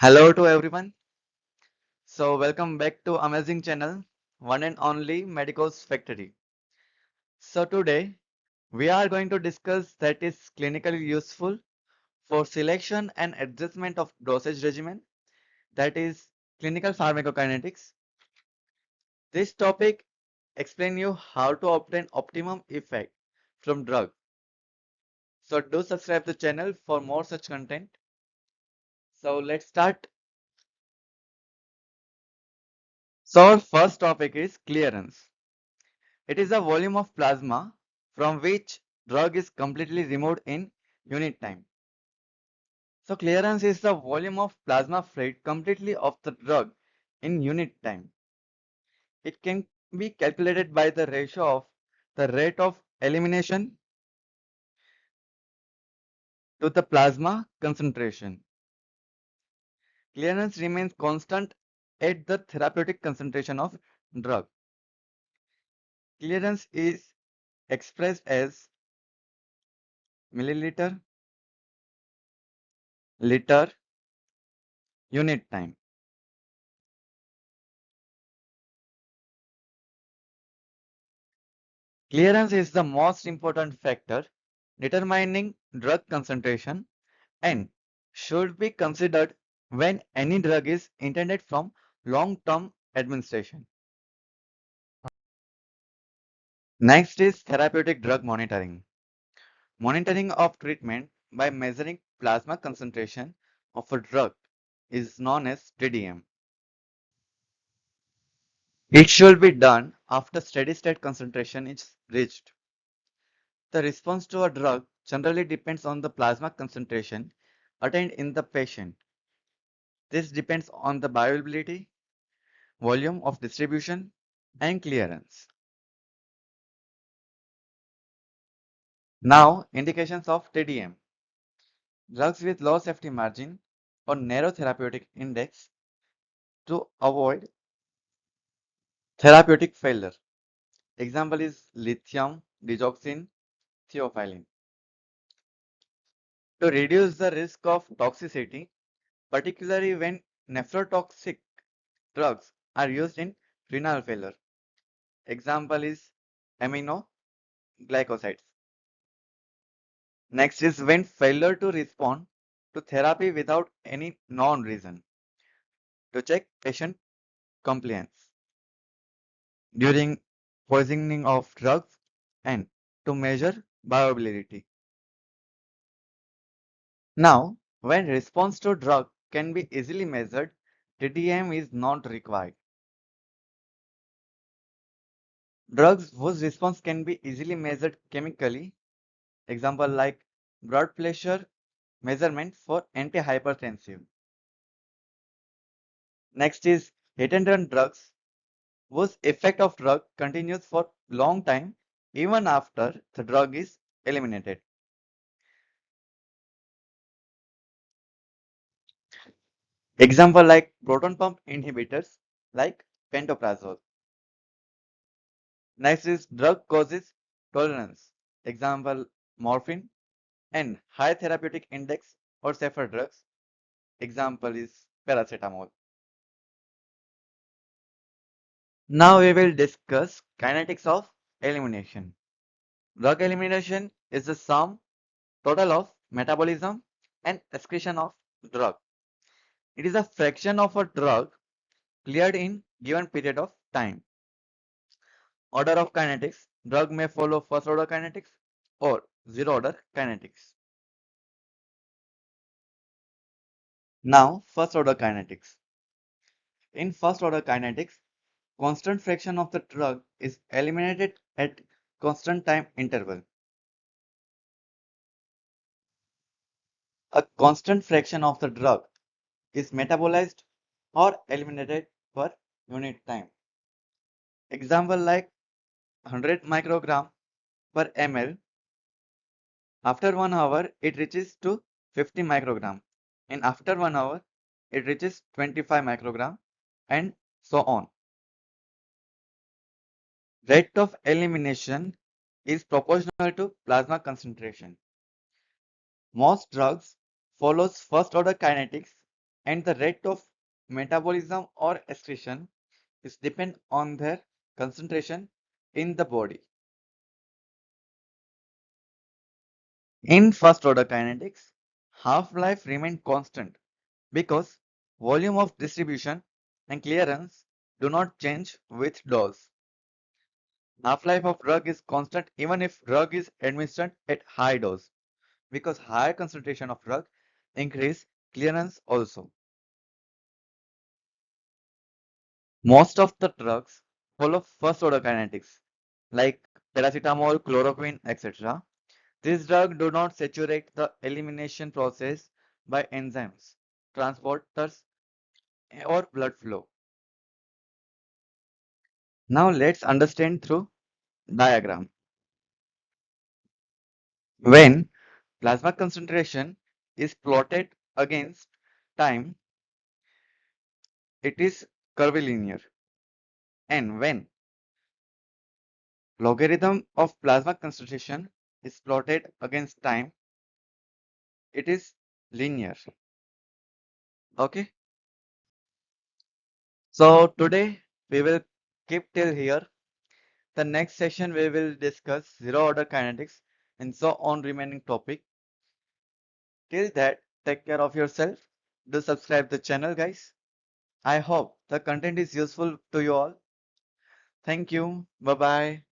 Hello to everyone. So welcome back to amazing channel, one and only MEDICO'Z Factory. So today we are going to discuss that is clinically useful for selection and adjustment of dosage regimen, that is clinical pharmacokinetics. This topic explain you how to obtain optimum effect from drug. So do subscribe the channel for more such content. So let's start. So our first topic is clearance. It is a volume of plasma from which drug is completely removed in unit time. So clearance is the volume of plasma freed completely of the drug in unit time. It can be calculated by the ratio of the rate of elimination to the plasma concentration. Clearance remains constant at the therapeutic concentration of drug. Clearance is expressed as milliliter, liter, unit time. Clearance is the most important factor determining drug concentration and should be considered when any drug is intended from long-term administration. Next is therapeutic drug monitoring. Monitoring of treatment by measuring plasma concentration of a drug is known as TDM. It should be done after steady-state concentration is reached. The response to a drug generally depends on the plasma concentration attained in the patient. This depends on the bioavailability, volume of distribution, and clearance. Now, indications of TDM. Drugs with low safety margin or narrow therapeutic index to avoid therapeutic failure. Example is lithium, digoxin, theophylline. To reduce the risk of toxicity, particularly when nephrotoxic drugs are used in renal failure. Example is aminoglycosides. Next is when failure to respond to therapy without any known reason. To check patient compliance during poisoning of drugs and to measure bioavailability. Now, when response to drug can be easily measured, TDM is not required. Drugs whose response can be easily measured chemically, example like blood pressure measurement for antihypertensive. Next is hit and run drugs whose effect of drug continues for long time even after the drug is eliminated. Example like proton pump inhibitors like pantoprazole. Next is drug causes tolerance. Example morphine and high therapeutic index or safer drugs. Example is paracetamol. Now we will discuss kinetics of elimination. Drug elimination is the sum total of metabolism and excretion of drug. It is a fraction of a drug cleared in given period of time. Order of kinetics. Drug may follow first order kinetics or zero order kinetics. Now, first order kinetics. In first order kinetics, constant fraction of the drug is eliminated at constant time interval. A constant fraction of the drug is metabolized or eliminated per unit time. Example like 100 microgram per ml. After 1 hour, it reaches to 50 microgram. And after 1 hour, it reaches 25 microgram and so on. Rate of elimination is proportional to plasma concentration. Most drugs follows first order kinetics and the rate of metabolism or excretion is depend on their concentration in the body. In first order kinetics, half-life remain constant because volume of distribution and clearance do not change with dose. Half-life of drug is constant even if drug is administered at high dose because higher concentration of drug increase clearance also. Most of the drugs follow first order kinetics like paracetamol, chloroquine, etc. These drugs do not saturate the elimination process by enzymes, transporters, or blood flow. Now let's understand through diagram. When plasma concentration is plotted against time, it is curvilinear. And when logarithm of plasma concentration is plotted against time, it is linear. Okay. So today we will keep till here. The next session we will discuss zero order kinetics and so on remaining topic. Till that, take care of yourself. Do subscribe the channel, guys. I hope the content is useful to you all. Thank you. Bye bye.